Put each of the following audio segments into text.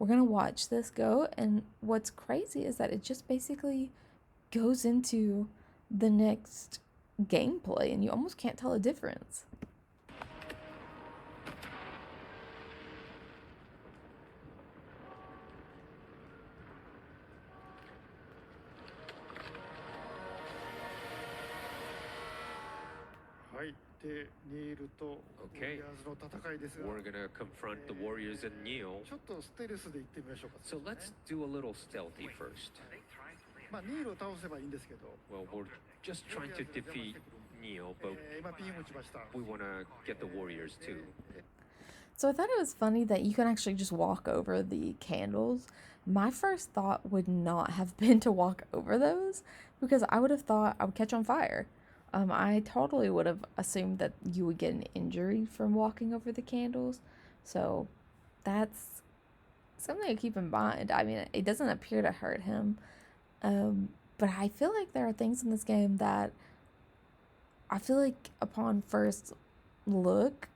we're gonna watch this go, and what's crazy is that it just basically goes into the next gameplay, and you almost can't tell a difference. Okay, we're gonna confront the warriors in NEIL. So let's do a little stealthy first. Well, we're just trying to defeat NEIL, but we want to get the warriors too. So I thought it was funny that you can actually just walk over the candles. My first thought would not have been to walk over those, because I would have thought I would catch on fire. I totally would have assumed that you would get an injury from walking over the candles. So that's something to keep in mind. I mean, it doesn't appear to hurt him. But I feel like there are things in this game that I feel like upon first look,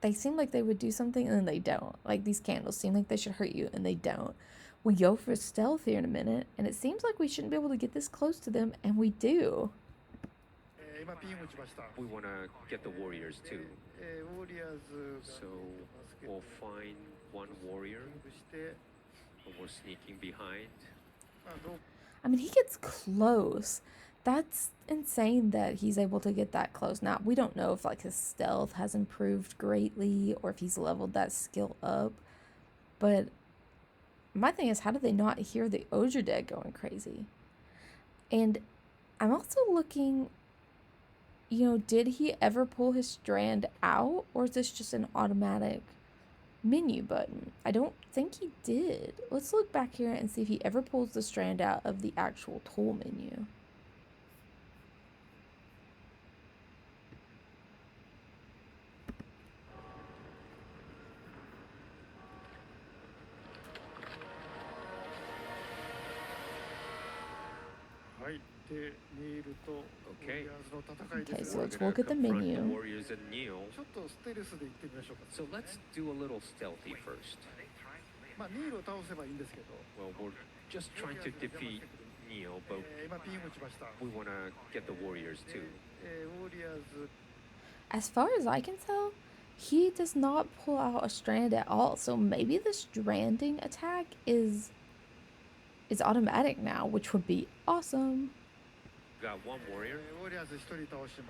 they seem like they would do something and then they don't. Like these candles seem like they should hurt you and they don't. We go for stealth here in a minute, and it seems like we shouldn't be able to get this close to them, and we do. We want to get the warriors too. So we'll find one warrior, and we're sneaking behind. I mean, he gets close. That's insane that he's able to get that close. Now, we don't know if like his stealth has improved greatly or if he's leveled that skill up. But my thing is, how did they not hear the Ojudeg going crazy? And I'm also looking, did he ever pull his strand out, or is this just an automatic menu button? I don't think he did. Let's look back here and see if he ever pulls the strand out of the actual tool menu. Okay, so let's look at the menu. Warriors in NEIL. So let's do a little stealthy first. Well, we're just trying to defeat NEIL, but we want to get the warriors too. As far as I can tell, he does not pull out a strand at all. So maybe the stranding attack is automatic now, which would be awesome. Got one warrior.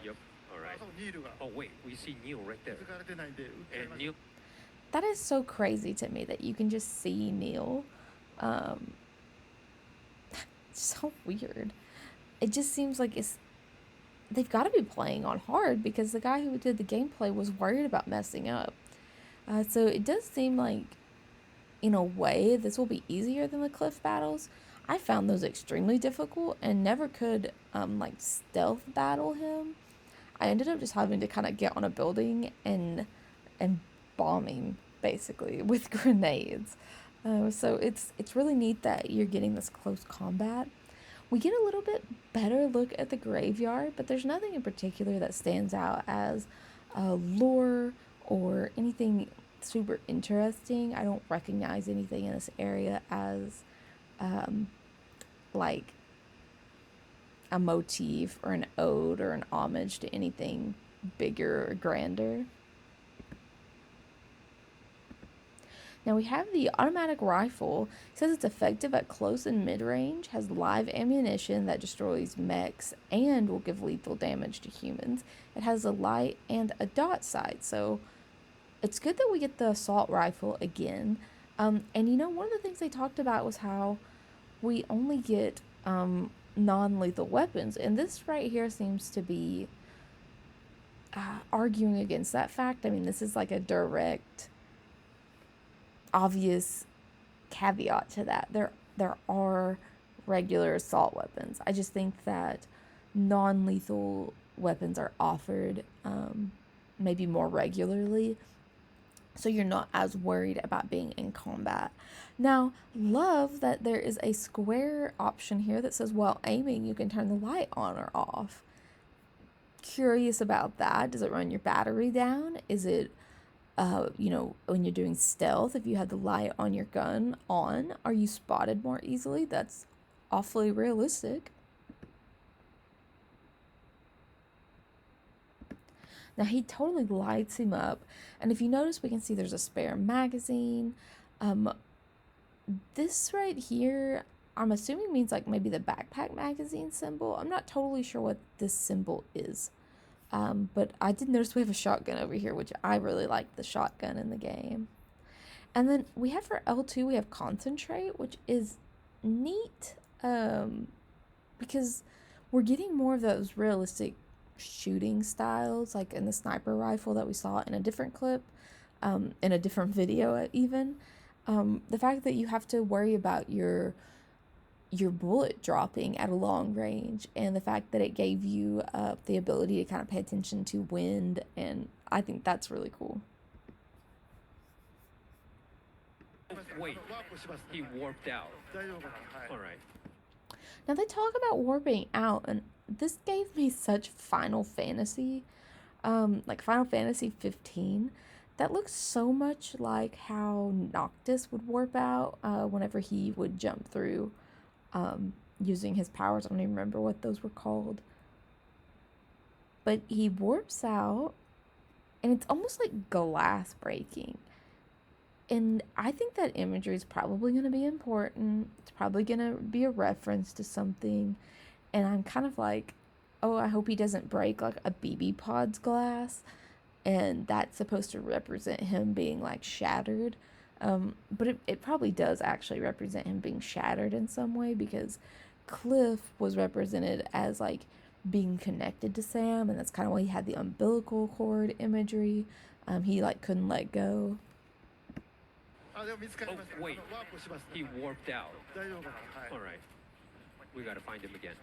Yep. All right. Oh wait, we see NEIL right there. And NEIL. That is so crazy to me that you can just see NEIL. So weird. It just seems like they've got to be playing on hard, because the guy who did the gameplay was worried about messing up. So it does seem like, in a way, this will be easier than the cliff battles. I found those extremely difficult and never could stealth battle him. I ended up just having to kind of get on a building and bomb him basically with grenades. So it's really neat that you're getting this close combat. We get a little bit better look at the graveyard, but there's nothing in particular that stands out as lore or anything super interesting. I don't recognize anything in this area as like a motif or an ode or an homage to anything bigger or grander. Now we have the automatic rifle. It says it's effective at close and mid-range, has live ammunition that destroys mechs and will give lethal damage to humans. It has a light and a dot sight, so it's good that we get the assault rifle again. And one of the things they talked about was how we only get non-lethal weapons, and this right here seems to be arguing against that fact. I mean, this is like a direct, obvious caveat to that. There are regular assault weapons. I just think that non-lethal weapons are offered maybe more regularly, so you're not as worried about being in combat. Now, love that there is a square option here that says while aiming you can turn the light on or off. Curious about that. Does it run your battery down? Is it You know, when you're doing stealth, if you had the light on your gun on, are you spotted more easily? That's awfully realistic. Now he totally lights him up, and if you notice, we can see there's a spare magazine. Um, this right here, I'm assuming means like maybe the backpack magazine symbol. I'm not totally sure what this symbol is. But I did notice we have a shotgun over here, which I really like the shotgun in the game. And then we have for L2, we have concentrate, which is neat, because we're getting more of those realistic shooting styles, like in the sniper rifle that we saw in a different clip, in a different video even. The fact that you have to worry about your bullet dropping at a long range, and the fact that it gave you the ability to kind of pay attention to wind, and I think that's really cool. Wait, he warped out. All right. Now they talk about warping out, and this gave me such Final Fantasy, like Final Fantasy 15. That looks so much like how Noctis would warp out whenever he would jump through using his powers. I don't even remember what those were called. But he warps out, and it's almost like glass breaking. And I think that imagery is probably going to be important. It's probably going to be a reference to something. And I'm kind of like, oh, I hope he doesn't break like a BB pod's glass. And that's supposed to represent him being like shattered. But it probably does actually represent him being shattered in some way, because Cliff was represented as like being connected to Sam, and that's kind of why he had the umbilical cord imagery. He like couldn't let go. Oh, wait, he warped out. All right, we gotta find him again.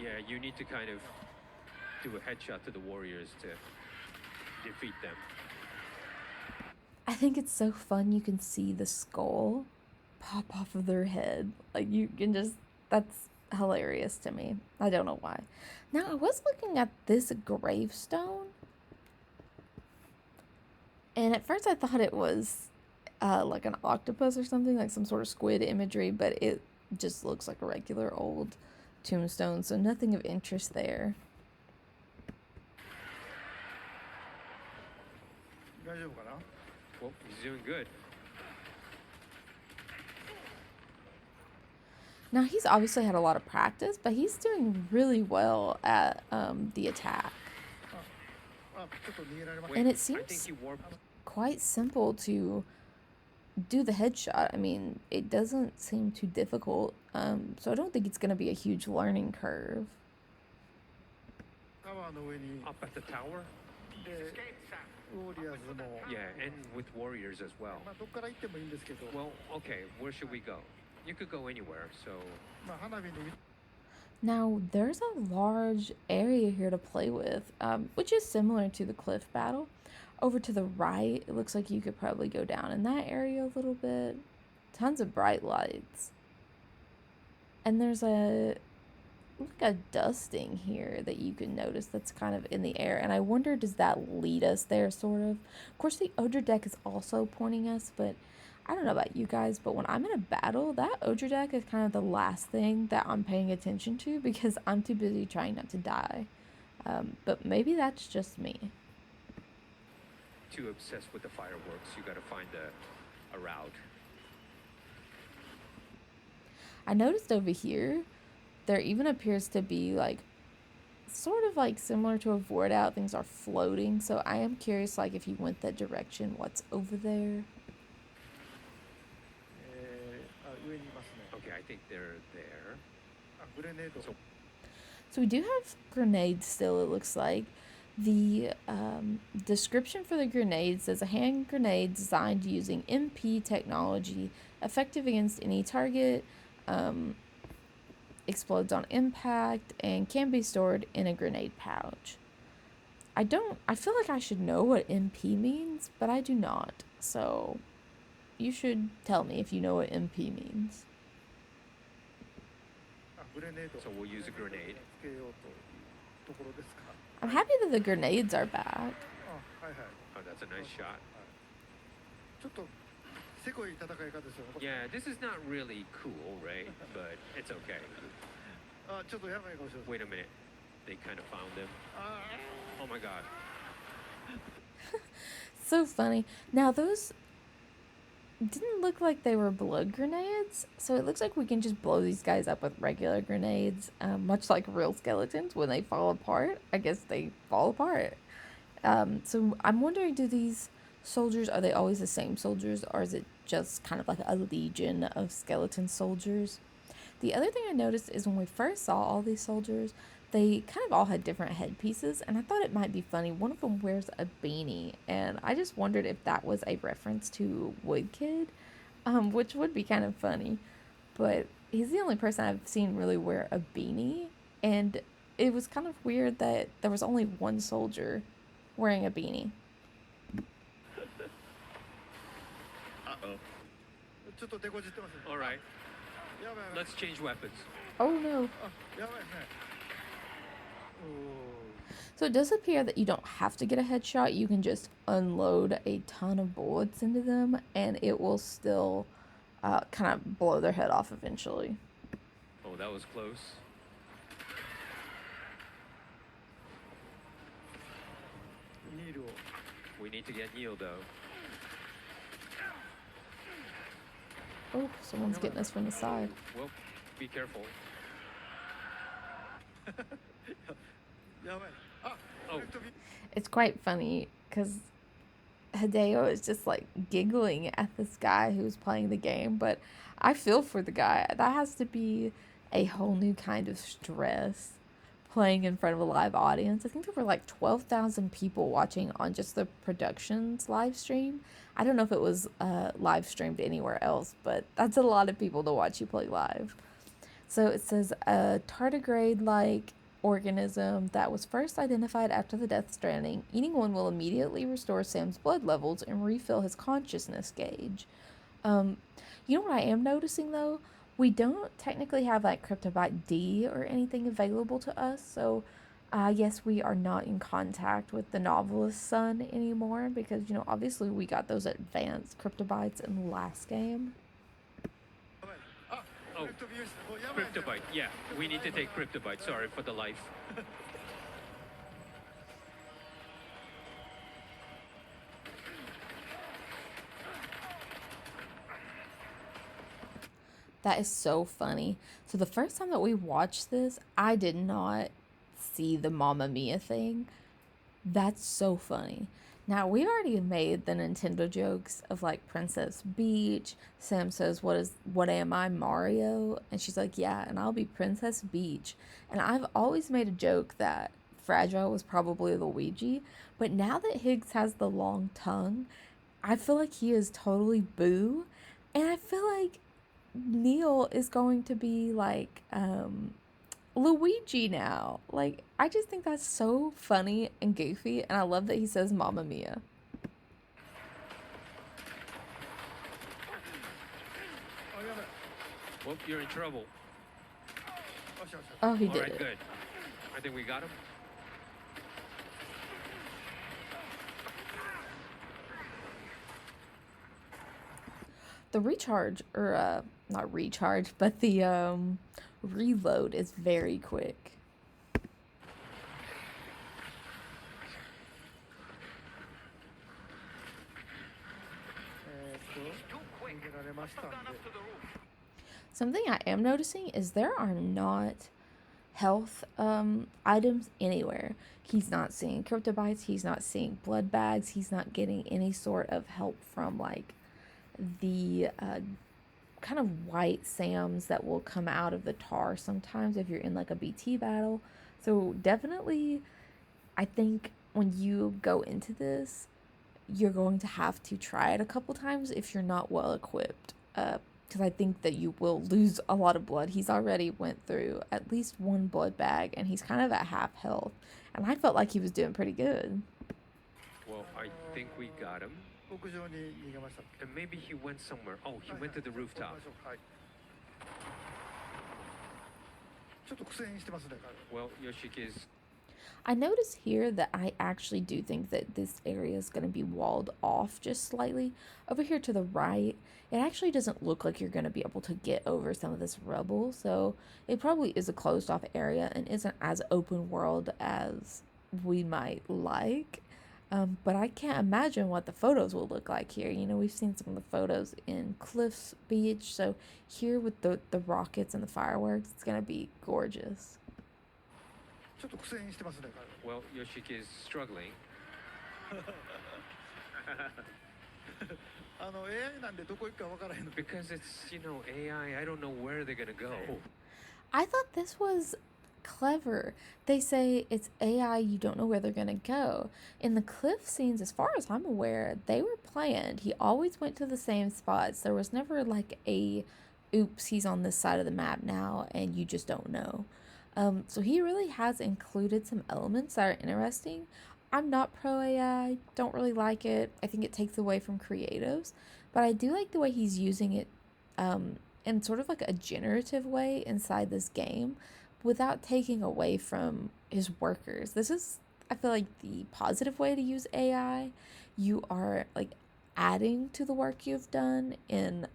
Yeah, you need to kind of do a headshot to the warriors to defeat them. I think it's so fun. You can see the skull pop off of their head. Like, you can just, that's hilarious to me. I don't know why. Now, I was looking at this gravestone, and at first I thought it was like an octopus or something, like some sort of squid imagery, but it just looks like a regular old tombstone, so nothing of interest there. Well, he's doing good. Now, he's obviously had a lot of practice, but he's doing really well at the attack. And it seems quite simple to do the headshot. I mean, it doesn't seem too difficult, so I don't think it's going to be a huge learning curve. Up at the tower? Yeah, and with warriors as well. Well, okay, where should we go? You could go anywhere, so... Now, there's a large area here to play with, which is similar to the cliff battle. Over to the right, it looks like you could probably go down in that area a little bit. Tons of bright lights. And there's like a dusting here that you can notice that's kind of in the air. And I wonder, does that lead us there, sort of? Of course, the Odra deck is also pointing us, but I don't know about you guys, but when I'm in a battle, that Odra deck is kind of the last thing that I'm paying attention to, because I'm too busy trying not to die. But maybe that's just me. Too obsessed with the fireworks, you gotta find a route. I noticed over here, there even appears to be like, sort of like similar to a void out, things are floating. So I am curious, like if you went that direction, what's over there? Okay, I think they're there. So we do have grenades still, it looks like. The description for the grenade says a hand grenade designed using MP technology, effective against any target, explodes on impact, and can be stored in a grenade pouch. I feel like I should know what MP means, but I do not. So you should tell me if you know what MP means. So we'll use a grenade. I'm happy that the grenades are back. Oh, that's a nice shot. Yeah, this is not really cool, right? But it's okay. Wait a minute. They kind of found him. Oh my god. So funny. Now those didn't look like they were blood grenades, so it looks like we can just blow these guys up with regular grenades, much like real skeletons. When they fall apart, I guess they fall apart. So I'm wondering, do these soldiers, are they always the same soldiers, or is it just kind of like a legion of skeleton soldiers? The other thing I noticed is when we first saw all these soldiers, they kind of all had different headpieces, and I thought it might be funny. One of them wears a beanie, and I just wondered if that was a reference to Wood Kid, which would be kind of funny. But he's the only person I've seen really wear a beanie, and it was kind of weird that there was only one soldier wearing a beanie. Uh-oh. All right. Let's change weapons. Oh no. So it does appear that you don't have to get a headshot. You can just unload a ton of bullets into them, and it will still kind of blow their head off eventually. Oh, that was close. We need to get NEIL, though. Oh, someone's getting us from the side. Well, be careful. Oh. It's quite funny because Hideo is just like giggling at this guy who's playing the game, but I feel for the guy. That has to be a whole new kind of stress, playing in front of a live audience. I think there were like 12,000 people watching on just the production's live stream. I don't know if it was live streamed anywhere else, but that's a lot of people to watch you play live. So it says a tardigrade-like organism that was first identified after the Death Stranding. Eating one will immediately restore Sam's blood levels and refill his consciousness gauge. You know what I am noticing though? We don't technically have like Cryptobite D or anything available to us, so I guess we are not in contact with the novelist's son anymore because, you know, obviously we got those advanced Cryptobites in the last game. Oh, Cryptobite. Yeah, we need to take Cryptobite. Sorry for the life. That is so funny. So the first time that we watched this, I did not see the Mamma Mia thing. That's so funny. Now, we already made the Nintendo jokes of like Princess Peach. Sam says, what am I, Mario? And she's like, yeah, and I'll be Princess Peach. And I've always made a joke that Fragile was probably Luigi, but now that Higgs has the long tongue, I feel like he is totally Boo. And I feel like NEIL is going to be like Luigi now. Like, I just think that's so funny and goofy, and I love that he says Mamma Mia. Well, you're in trouble. Oh, he All did right, it. good. I think we got him. The recharge, or not recharge, but the reload is very quick. Something I am noticing is there are not health items anywhere. He's not seeing cryptobites, he's not seeing blood bags, he's not getting any sort of help from like the kind of white SAMs that will come out of the tar sometimes if you're in like a BT battle. So definitely, I think when you go into this, you're going to have to try it a couple times if you're not well equipped. Because I think that you will lose a lot of blood. He's already went through at least one blood bag, and he's kind of at half health. And I felt like he was doing pretty good. Well, I think we got him. And maybe he went somewhere. Oh, he went to the rooftop. Well, Yoshiki's. I notice here that I actually do think that this area is going to be walled off just slightly. Over here to the right, it actually doesn't look like you're going to be able to get over some of this rubble, so it probably is a closed off area and isn't as open world as we might like. But I can't imagine what the photos will look like here. You know, we've seen some of the photos in Cliffs Beach, so here with the rockets and the fireworks, it's going to be gorgeous. Well, Yoshiki is struggling. Because it's, AI, I don't know where they're gonna go. I thought this was clever. They say it's AI, you don't know where they're gonna go. In the cliff scenes, as far as I'm aware, they were planned. He always went to the same spots. There was never like a oops, he's on this side of the map now and you just don't know. So he really has included some elements that are interesting. I'm not pro AI, don't really like it. I think it takes away from creatives, but I do like the way he's using it in sort of like a generative way inside this game without taking away from his workers. This is, I feel like, the positive way to use AI. You are like adding to the work you've done in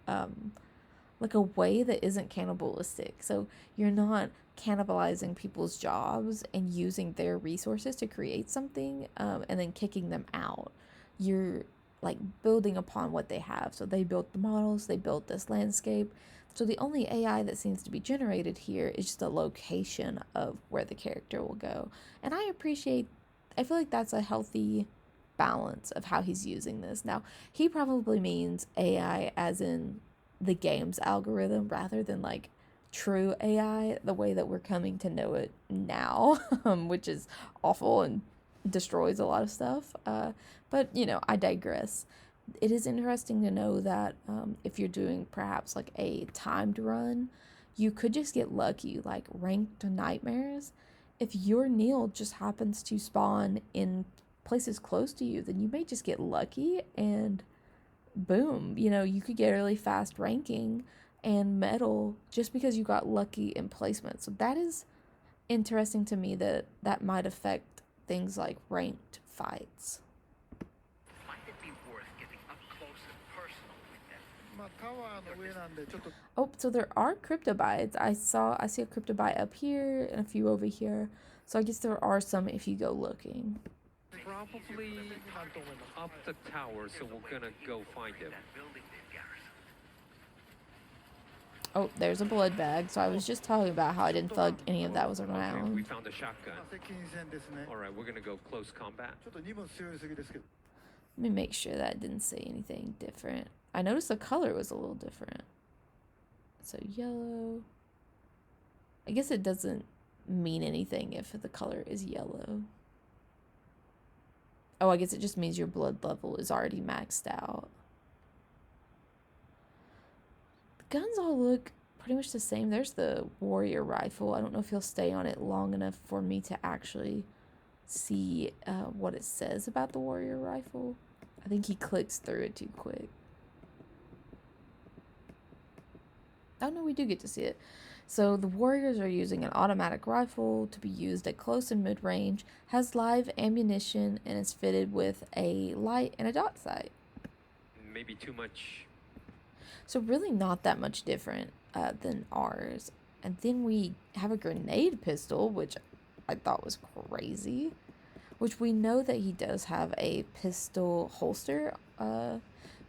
like a way that isn't cannibalistic. So you're not cannibalizing people's jobs and using their resources to create something and then kicking them out. You're like building upon what they have. So they built the models, they built this landscape. So the only AI that seems to be generated here is just a location of where the character will go. And I feel like that's a healthy balance of how he's using this. Now, he probably means AI as in the game's algorithm rather than like true AI, the way that we're coming to know it now, which is awful and destroys a lot of stuff. But, I digress. It is interesting to know that if you're doing perhaps like a timed run, you could just get lucky, like ranked nightmares. If your NEIL just happens to spawn in places close to you, then you may just get lucky and boom, you could get a really fast ranking and medal just because you got lucky in placement. So that is interesting to me that might affect things like ranked fights. Might it be worth getting up close and personal with them? Oh, so there are cryptobites. I see a cryptobite up here and a few over here. So I guess there are some if you go looking. Probably up the tower, so we're gonna go find him. Oh, there's a blood bag. So I was just talking about how I didn't feel like any of that was around. Okay, we found a shotgun. Alright, we're gonna go close combat. Let me make sure that didn't say anything different. I noticed the color was a little different. So yellow. I guess it doesn't mean anything if the color is yellow. Oh, I guess it just means your blood level is already maxed out. The guns all look pretty much the same. There's the warrior rifle. I don't know if he'll stay on it long enough for me to actually see what it says about the warrior rifle. I think he clicks through it too quick. Oh no, we do get to see it. So the warriors are using an automatic rifle to be used at close and mid-range, has live ammunition, and is fitted with a light and a dot sight. Maybe too much. So really not that much different than ours. And then we have a grenade pistol, which I thought was crazy. Which we know that he does have a pistol holster,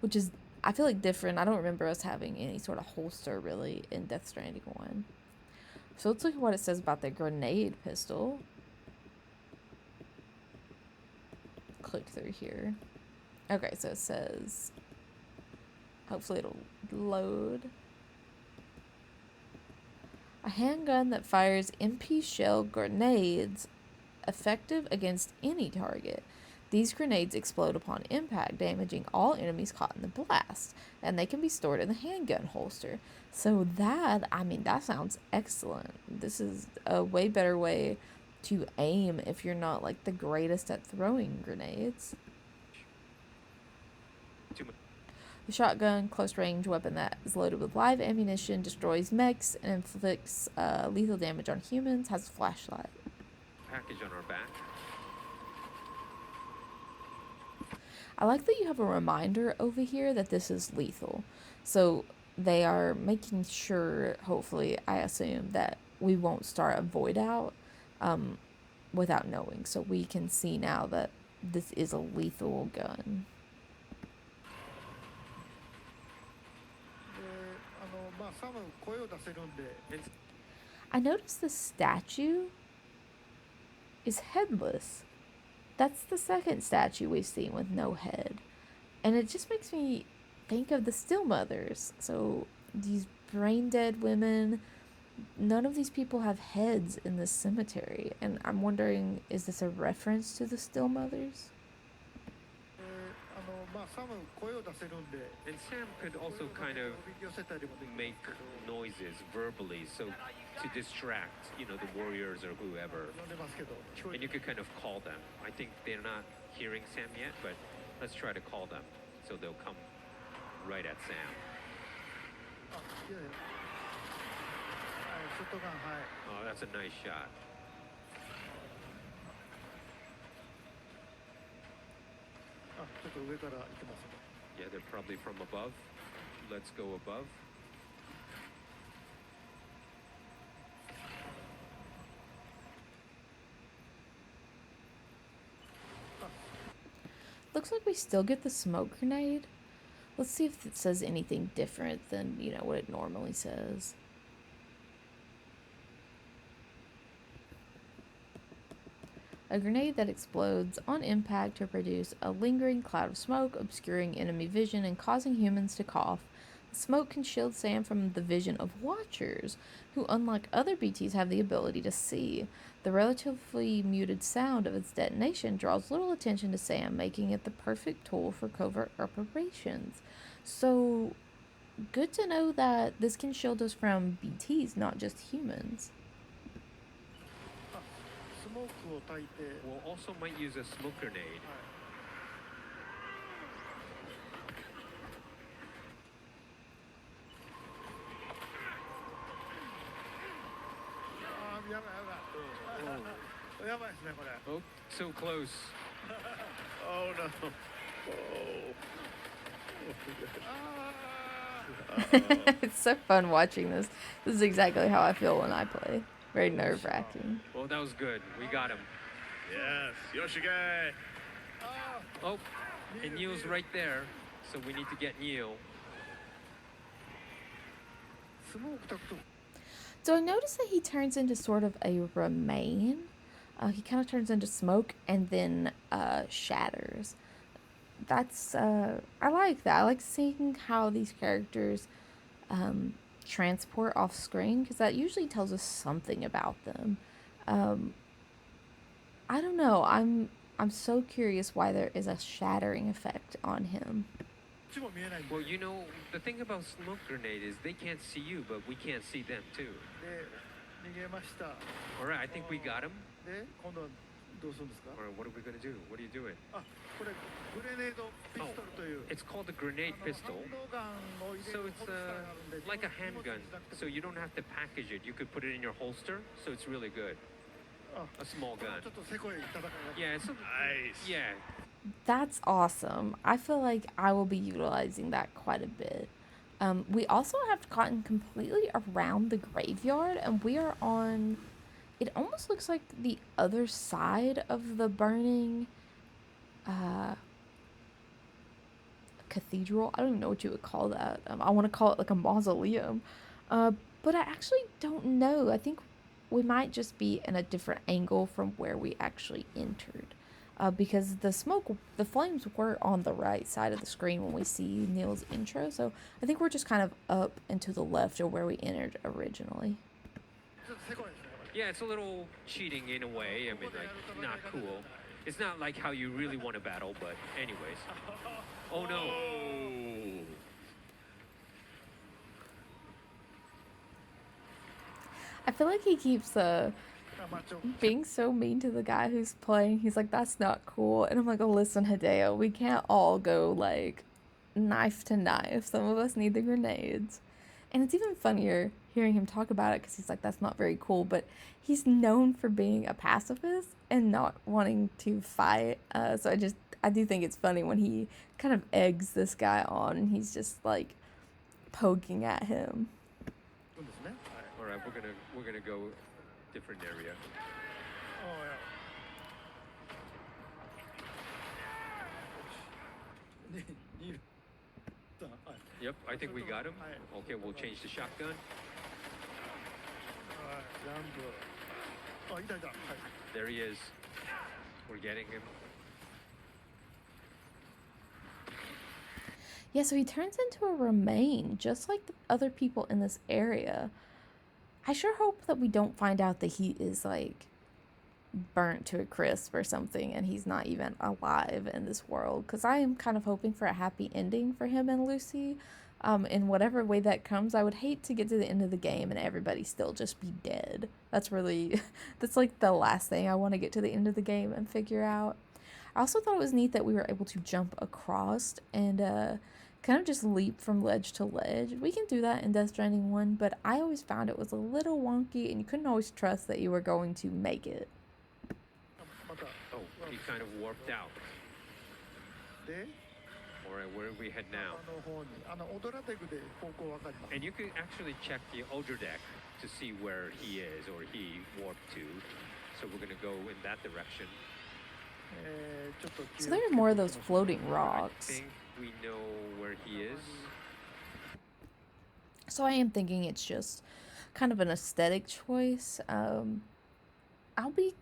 which is, I feel like, different. I don't remember us having any sort of holster really in Death Stranding 1. So let's look at what it says about the grenade pistol. Click through here. Okay, so it says, hopefully it'll load. A handgun that fires MP shell grenades, effective against any target. These grenades explode upon impact, damaging all enemies caught in the blast, and they can be stored in the handgun holster. So that sounds excellent. This is a way better way to aim if you're not like the greatest at throwing grenades. The shotgun, close range weapon that is loaded with live ammunition, destroys mechs, and inflicts lethal damage on humans, has a flashlight. Package on our back. I like that you have a reminder over here that this is lethal. So they are making sure, hopefully, I assume, that we won't start a void out without knowing. So we can see now that this is a lethal gun. I noticed the statue is headless. That's the second statue we've seen with no head. And it just makes me think of the Still Mothers. So these brain dead women, none of these people have heads in this cemetery. And I'm wondering, is this a reference to the Still Mothers? And Sam could also kind of make noises verbally, so to distract, you know, the warriors or whoever. And you could kind of call them. I think they're not hearing Sam yet, but let's try to call them so they'll come right at Sam. Oh, that's a nice shot. Yeah, they're probably from above. Let's go above. Looks like we still get the smoke grenade. Let's see if it says anything different than, you know, what it normally says. A grenade that explodes on impact to produce a lingering cloud of smoke, obscuring enemy vision and causing humans to cough. The smoke can shield Sam from the vision of watchers, who, unlike other BTs, have the ability to see. The relatively muted sound of its detonation draws little attention to Sam, making it the perfect tool for covert operations. So, good to know that this can shield us from BTs, not just humans. We'll also might use a smoke grenade. Oh, so close. Oh no. It's so fun watching this. This is exactly how I feel when I play. Very nerve-wracking. Well, that was good. We got him. Yes, Yoshige. Oh, and Neil's right there, so we need to get Neil. So I noticed that he turns into sort of a remain. He kind of turns into smoke and then shatters. That's I like that. I like seeing how these characters transport off screen, because that usually tells us something about them. I don't know. I'm so curious why there is a shattering effect on him. Well, you know, the thing about smoke grenade is they can't see you, but we can't see them too. All right, I think we got him. All right, what are we gonna do? What are you doing? Oh, it's called a grenade pistol. So it's like a handgun. So you don't have to package it. You could put it in your holster. So it's really good. A small gun. Yeah, it's Nice. yeah. That's awesome. I feel like I will be utilizing that quite a bit. We also have gotten completely around the graveyard, and we are on, it almost looks like the other side of the burning cathedral. I don't even know what you would call that. I want to call it like a mausoleum. But I actually don't know. I think we might just be in a different angle from where we actually entered. Because the flames were on the right side of the screen when we see Neil's intro. So I think we're just kind of up and to the left of where we entered originally. Yeah, it's a little cheating in a way. I mean, like, not cool. It's not like how you really want to battle, but anyways. Oh no. I feel like he keeps being so mean to the guy who's playing. He's like, that's not cool. And I'm like, oh, listen, Hideo, we can't all go like knife to knife. Some of us need the grenades. And it's even funnier hearing him talk about it because he's like, that's not very cool. But he's known for being a pacifist and not wanting to fight. So I do think it's funny when he kind of eggs this guy on and he's just like poking at him. All right, we're gonna go different area. Yep, I think we got him. Okay, we'll change the shotgun. There he is. We're getting him. Yeah, so he turns into a remain, just like the other people in this area. I sure hope that we don't find out that he is, like, burnt to a crisp or something and he's not even alive in this world, because I am kind of hoping for a happy ending for him and Lucy. In whatever way that comes, I would hate to get to the end of the game and everybody still just be dead. That's like the last thing I want to get to the end of the game and figure out. I also thought it was neat that we were able to jump across and kind of just leap from ledge to ledge. We can do that in Death Stranding 1, but I always found it was a little wonky and you couldn't always trust that you were going to make it. Oh, he kind of warped out. All right, where do we head now? And you can actually check the older deck to see where he is or he warped to. So we're gonna go in that direction. So there are more of those floating rocks. I think we know where he is. So I am thinking it's just kind of an aesthetic choice. I'll be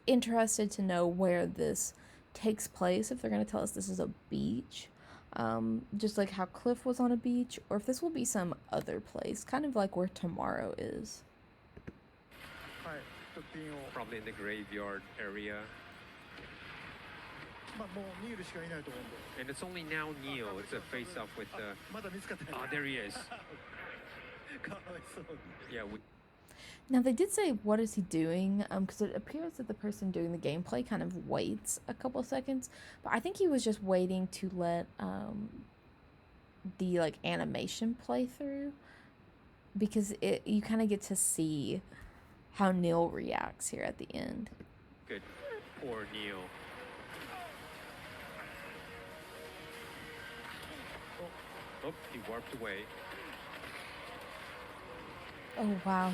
interested to know where this takes place, if they're going to tell us this is a beach, just like how Cliff was on a beach, or if this will be some other place, kind of like where Tomorrow is. Probably in the graveyard area. And it's only now Neil. It's a face-off with oh, there he is. Yeah. Now, they did say, what is he doing? Because it appears that the person doing the gameplay kind of waits a couple seconds. But I think he was just waiting to let the, like, animation play through. Because you kind of get to see how Neil reacts here at the end. Good. Poor Neil. Oh, he warped away. Oh, wow.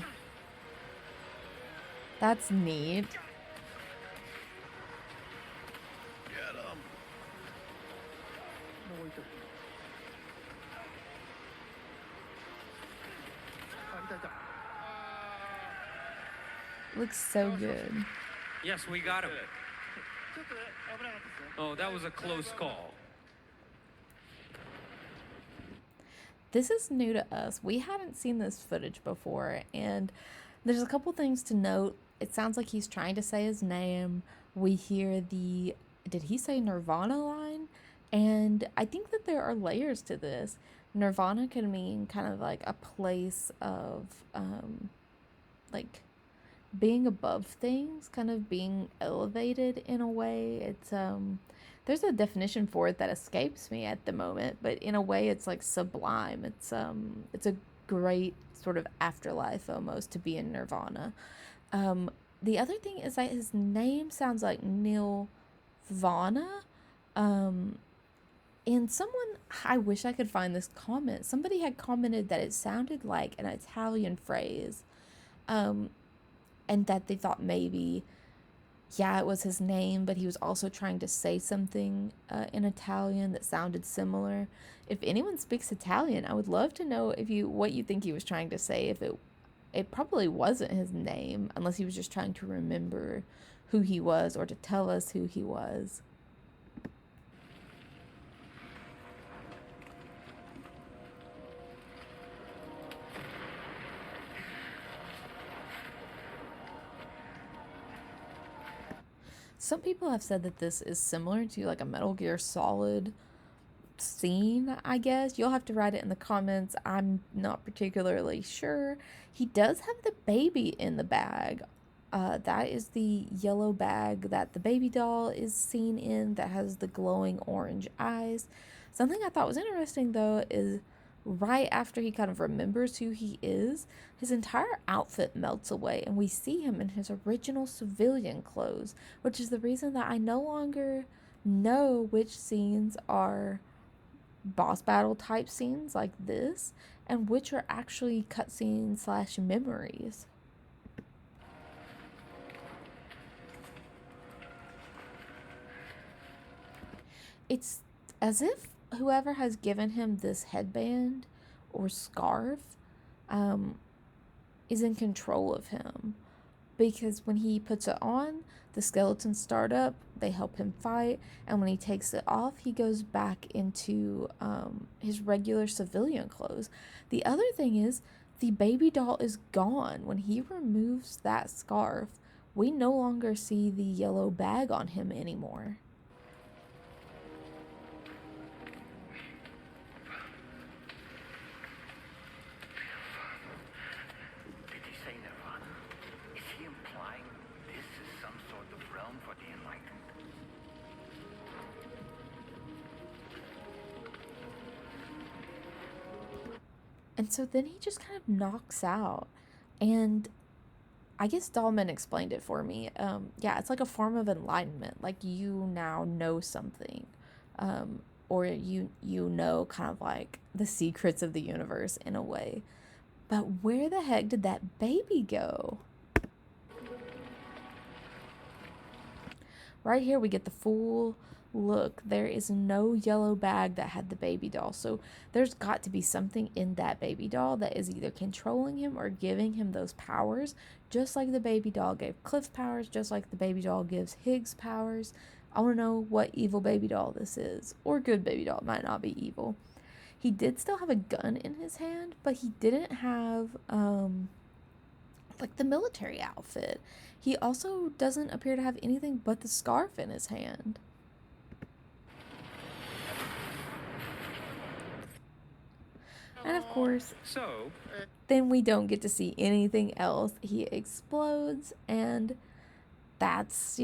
That's neat. Get him. Looks so good. Yes, we got him. Oh, that was a close call. This is new to us. We hadn't seen this footage before, and there's a couple things to note. It sounds like he's trying to say his name. We hear the, did he say Nirvana line? And I think that there are layers to this. Nirvana can mean kind of like a place of, like, being above things, kind of being elevated in a way. It's, there's a definition for it that escapes me at the moment, but in a way it's like sublime. It's a great sort of afterlife almost to be in Nirvana. The other thing is that his name sounds like NEIL VANA. And someone, I wish I could find this comment. Somebody had commented that it sounded like an Italian phrase. And that they thought maybe, yeah, it was his name, but he was also trying to say something in Italian that sounded similar. If anyone speaks Italian, I would love to know what you think he was trying to say. If it probably wasn't his name, unless he was just trying to remember who he was or to tell us who he was. Some people have said that this is similar to like a Metal Gear Solid scene, I guess. You'll have to write it in the comments. I'm not particularly sure. He does have the baby in the bag. That is the yellow bag that the baby doll is seen in that has the glowing orange eyes. Something I thought was interesting, though, is right after he kind of remembers who he is, his entire outfit melts away, and we see him in his original civilian clothes, which is the reason that I no longer know which scenes are boss battle type scenes like this and which are actually cutscenes slash memories. It's as if whoever has given him this headband or scarf um, is in control of him, because when he puts it on, the skeletons start up, they help him fight, and when he takes it off, he goes back into his regular civilian clothes. The other thing is, the baby doll is gone. When he removes that scarf, we no longer see the yellow bag on him anymore. Did he say Nirvana? Is he implying this is some sort of realm for the enlightened? And so then he just kind of knocks out. And I guess Dahlman explained it for me. Yeah, it's like a form of enlightenment. Like you now know something. Or you know kind of like the secrets of the universe in a way. But where the heck did that baby go? Right here we get the full look. There is no yellow bag that had the baby doll. So there's got to be something in that baby doll that is either controlling him or giving him those powers, just like the baby doll gave Cliff powers, just like the baby doll gives Higgs powers. I want to know what evil baby doll this is, or good baby doll. It might not be evil. He did still have a gun in his hand, but he didn't have like the military outfit. He also doesn't appear to have anything but the scarf in his hand. And of course, So, then we don't get to see anything else. He explodes, and that's,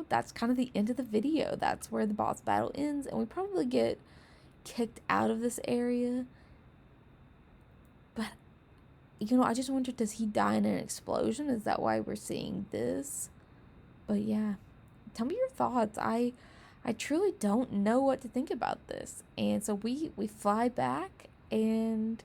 that's kind of the end of the video. That's where the boss battle ends, and we probably get kicked out of this area. But, I just wonder, does he die in an explosion? Is that why we're seeing this? But yeah, tell me your thoughts. I truly don't know what to think about this. And so we fly back, and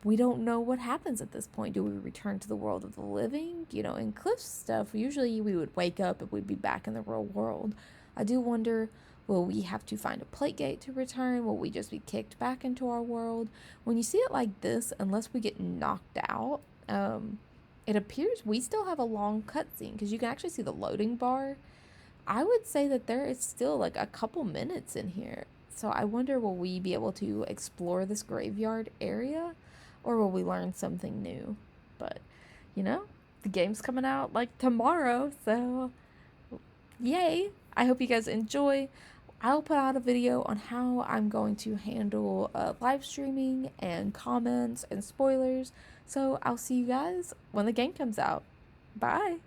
we don't know what happens at this point. Do we return to the world of the living? In Cliff's stuff, usually we would wake up and we'd be back in the real world. I do wonder, will we have to find a plate gate to return? Will we just be kicked back into our world? When you see it like this, unless we get knocked out, it appears we still have a long cutscene, because you can actually see the loading bar. I would say that there is still like a couple minutes in here. So I wonder, will we be able to explore this graveyard area? Or will we learn something new? But, the game's coming out like tomorrow, so yay! I hope you guys enjoy. I'll put out a video on how I'm going to handle live streaming and comments and spoilers. So I'll see you guys when the game comes out. Bye!